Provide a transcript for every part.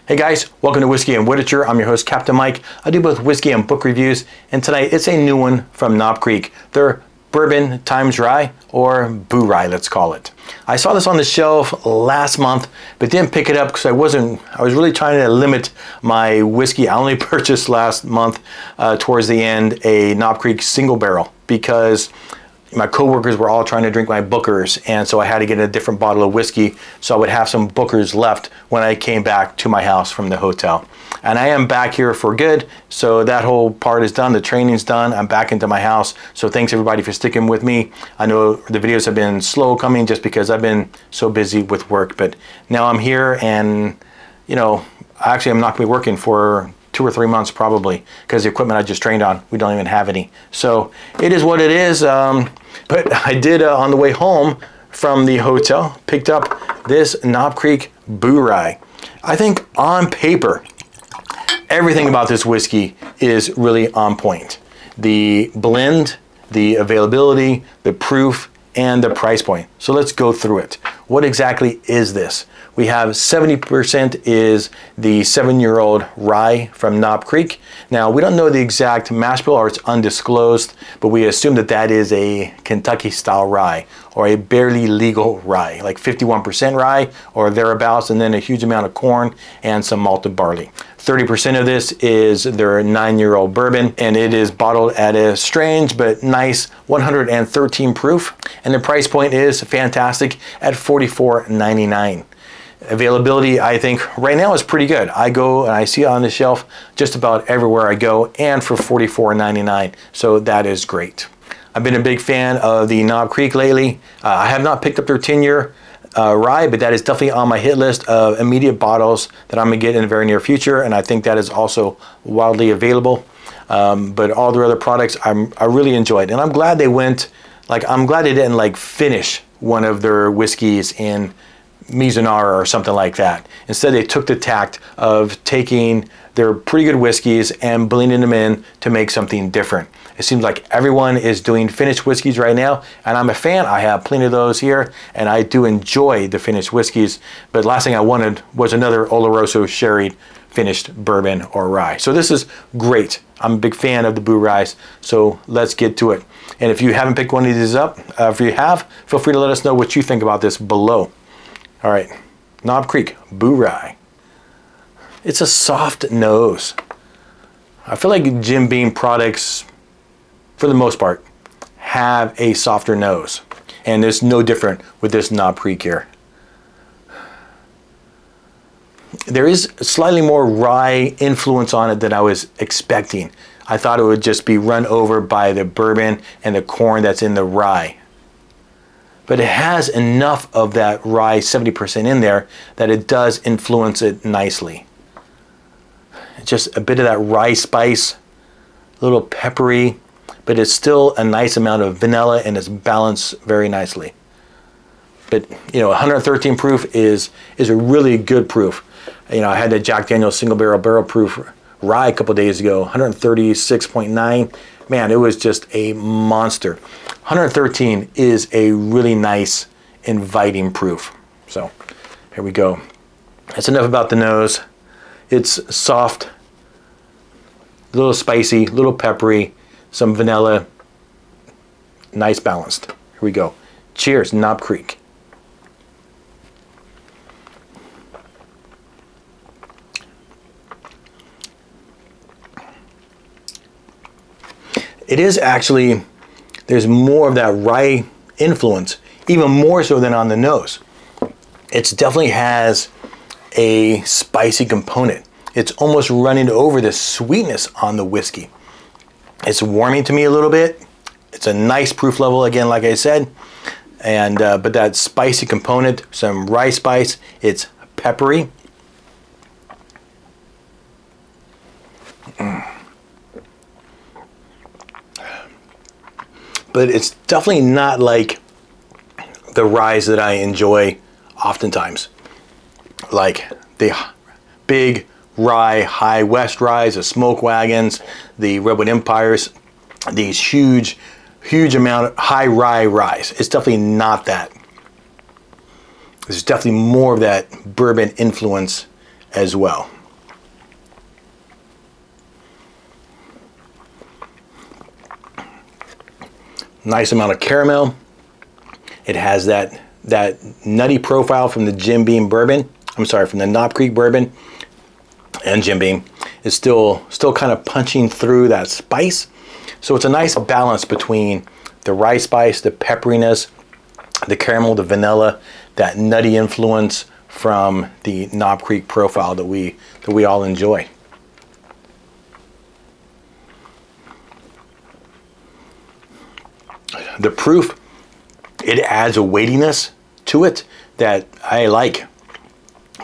Hey guys, welcome to Whiskey and Literature. I'm your host, Captain Mike. I do both whiskey and book reviews, and tonight it's a new one from Knob Creek. Their Bourbon Times Rye, or Boo Rye, let's call it. I saw this on the shelf last month, but didn't pick it up because I was really trying to limit my whiskey. I only purchased last month, towards the end, a Knob Creek single barrel because my coworkers were all trying to drink my Booker's, and so I had to get a different bottle of whiskey so I would have some Booker's left when I came back to my house from the hotel. And I am back here for good, so that whole part is done. The training's done. I'm back into my house. So thanks everybody for sticking with me. I know the videos have been slow coming just because I've been so busy with work, but now I'm here, and you know, actually I'm not going to be working for 2 or 3 months probably, because the equipment I just trained on, we don't even have any. So it is what it is. But I did, on the way home from the hotel, picked up this Knob Creek Boo Rye. I think on paper, everything about this whiskey is really on point. The blend, the availability, the proof, and the price point. So let's go through it. What exactly is this? We have 70% is the 7-year-old rye from Knob Creek. Now, we don't know the exact mash bill, or it's undisclosed, but we assume that that is a Kentucky style rye, or a barely legal rye, like 51% rye or thereabouts, and then a huge amount of corn and some malted barley. 30% of this is their 9-year-old bourbon, and it is bottled at a strange but nice 113 proof, and the price point is fantastic at $44.99. Availability, I think, right now is pretty good. I go and I see it on the shelf just about everywhere I go, and for $44.99, so that is great. I've been a big fan of the Knob Creek lately. I have not picked up their 10-year rye, but that is definitely on my hit list of immediate bottles that I'm gonna get in the very near future, and I think that is also widely available. But all their other products I really enjoyed, and I'm glad they went, I'm glad they didn't finish one of their whiskeys in Mizunara or something like that. Instead, they took the tact of taking their pretty good whiskeys and blending them in to make something different. It seems like everyone is doing finished whiskeys right now, and I'm a fan. I have plenty of those here, and I do enjoy the finished whiskeys, but last thing I wanted was another Oloroso sherry finished bourbon or rye. So this is great. I'm a big fan of the Boo Ryes, so let's get to it. And if you haven't picked one of these up, if you have, feel free to let us know what you think about this below. All right, Knob Creek Boo Rye. It's a soft nose. I feel like Jim Beam products, for the most part, have a softer nose, and it's no different with this Knob Creek here. There is slightly more rye influence on it than I was expecting. I thought it would just be run over by the bourbon and the corn that's in the rye. But it has enough of that rye 70% in there that it does influence it nicely. Just a bit of that rye spice, a little peppery, but it's still a nice amount of vanilla, and it's balanced very nicely. But you know, 113 proof is a really good proof. You know, I had the Jack Daniel's single barrel proof rye a couple days ago, 136.9. Man, it was just a monster. 113 is a really nice, inviting proof. So here we go. That's enough about the nose. It's soft, a little spicy, a little peppery, some vanilla, nice balanced. Here we go. Cheers, Knob Creek. It is actually, there's more of that rye influence, even more so than on the nose. It definitely has a spicy component. It's almost running over the sweetness on the whiskey. It's warming to me a little bit. It's a nice proof level, again, like I said. And but that spicy component, some rye spice, it's peppery. But it's definitely not like the ryes that I enjoy oftentimes. Like the big rye, high west ryes, the smoke wagons, the Redwood Empires, these huge amount of high rye ryes. It's definitely not that. There's definitely more of that bourbon influence as well. Nice amount of caramel. It has that nutty profile from the Jim Beam bourbon. I'm sorry, from the Knob Creek bourbon and Jim Beam. It's still kind of punching through that spice. So it's a nice balance between the rye spice, the pepperiness, the caramel, the vanilla, that nutty influence from the Knob Creek profile that we all enjoy. The proof, it adds a weightiness to it that I like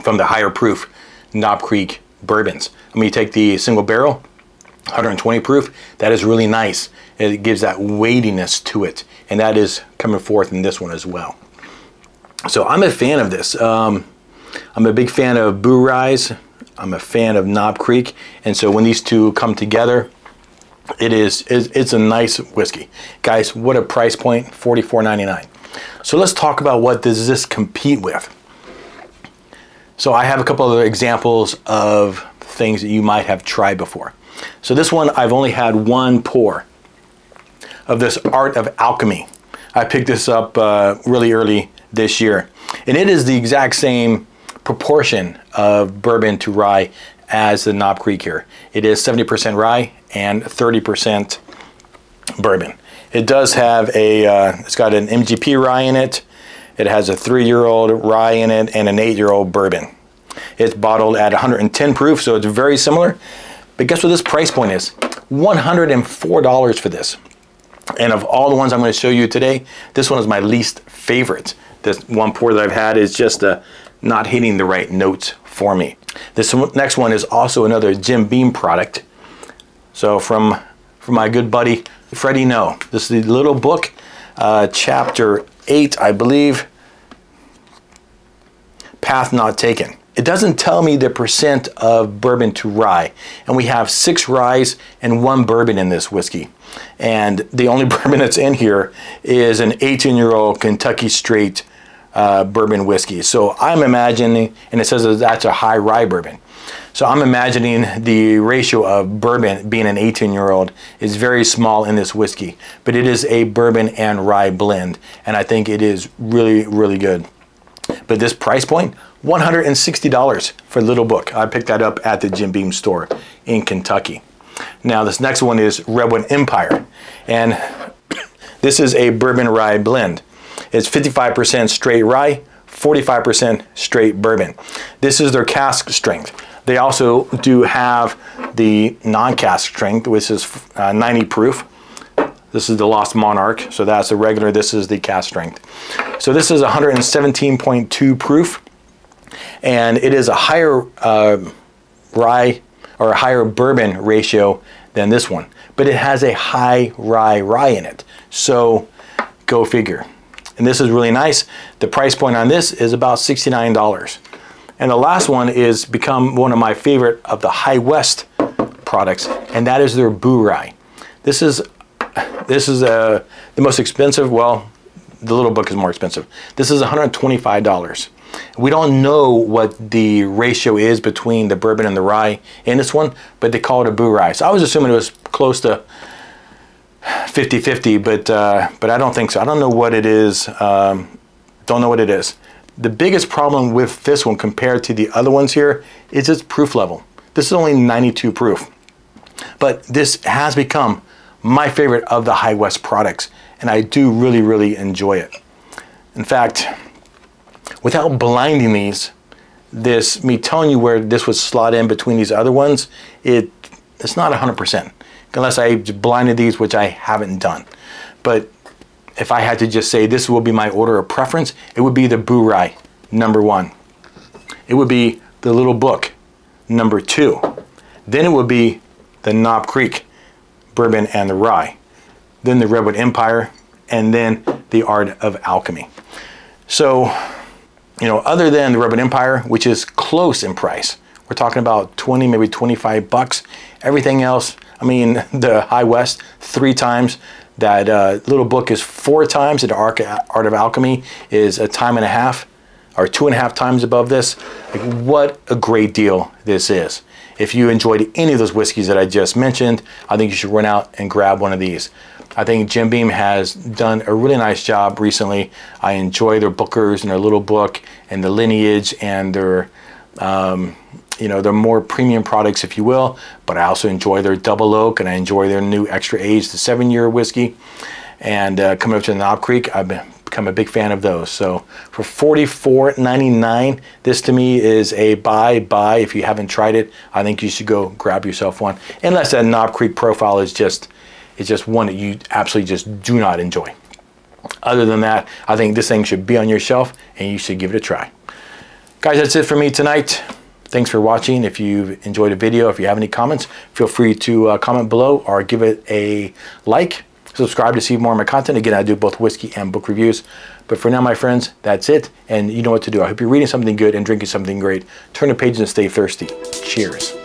from the higher proof Knob Creek bourbons. I mean, you take the single barrel, 120 proof, that is really nice. It gives that weightiness to it, and that is coming forth in this one as well. So I'm a fan of this. I'm a big fan of Boo Rise. I'm a fan of Knob Creek, and so when these two come together, it's a nice whiskey. Guys, what a price point, $44.99. So let's talk about what does this compete with. So I have a couple other examples of things that you might have tried before. So this one, I've only had one pour of this Art of Alchemy. I picked this up really early this year. And it is the exact same proportion of bourbon to rye as the Knob Creek here. It is 70% rye and 30% bourbon. It does have it's got an MGP rye in it. It has a 3-year-old rye in it and an 8-year-old bourbon. It's bottled at 110 proof, so it's very similar. But guess what this price point is? $104 for this. And of all the ones I'm going to show you today, this one is my least favorite. This one pour that I've had is just not hitting the right notes for me. This next one is also another Jim Beam product. So from my good buddy Freddie No. This is the little book, chapter 8, I believe, Path Not Taken. It doesn't tell me the percent of bourbon to rye, and we have 6 ryes and 1 bourbon in this whiskey. And the only bourbon that's in here is an 18-year-old Kentucky Straight bourbon whiskey. So I'm imagining, and it says that that's a high rye bourbon. So I'm imagining the ratio of bourbon being an 18-year-old is very small in this whiskey, but it is a bourbon and rye blend, and I think it is really, really good. But this price point, $160 for Little Book. I picked that up at the Jim Beam store in Kentucky. Now this next one is Redwood Empire, and this is a bourbon rye blend. It's 55% straight rye, 45% straight bourbon. This is their cask strength. They also do have the non-cask strength, which is 90 proof. This is the Lost Monarch, so that's the regular. This is the cask strength. So this is 117.2 proof, and it is a higher rye or a higher bourbon ratio than this one, but it has a high rye in it. So go figure. And this is really nice. The price point on this is about $69. And the last one is become one of my favorite of the High West products, and that is their Boo Rye. This is the most expensive. Well, the Little Book is more expensive. This is $125. We don't know what the ratio is between the bourbon and the rye in this one, but they call it a Boo Rye. So I was assuming it was close to 50-50, but I don't think so. I don't know what it is. Don't know what it is. The biggest problem with this one compared to the other ones here is its proof level. This is only 92 proof, but this has become my favorite of the High West products, and I do really, really enjoy it. In fact, without blinding these, me telling you where this would slot in between these other ones, it's not 100%, unless I blinded these, which I haven't done. But if I had to just say this will be my order of preference, it would be the Boo Rye, #1. It would be the Little Book, #2. Then it would be the Knob Creek bourbon and the rye. Then the Redwood Empire, and then the Art of Alchemy. So, you know, other than the Redwood Empire, which is close in price, we're talking about 20, maybe 25 bucks. Everything else, I mean, the High West, 3 times. That Little Book is 4 times. The Art of Alchemy is 1.5 times, are 2.5 times above this. Like, what a great deal this is. If you enjoyed any of those whiskeys that I just mentioned, I think you should run out and grab one of these. I think Jim Beam has done a really nice job recently. I enjoy their bookers and their little book and the lineage and their, you know, their more premium products, if you will. But I also enjoy their double oak, and I enjoy their new extra aged, the 7-year whiskey. And coming up to the Knob Creek, I've become a big fan of those. So for $44.99, this to me is a buy. If you haven't tried it, I think you should go grab yourself one. Unless that Knob Creek profile is just one that you absolutely just do not enjoy. Other than that, I think this thing should be on your shelf and you should give it a try. Guys, that's it for me tonight. Thanks for watching. If you've enjoyed the video, if you have any comments, feel free to comment below or give it a like. Subscribe to see more of my content. Again, I do both whiskey and book reviews. But for now, my friends, that's it. And you know what to do. I hope you're reading something good and drinking something great. Turn the pages and stay thirsty. Cheers.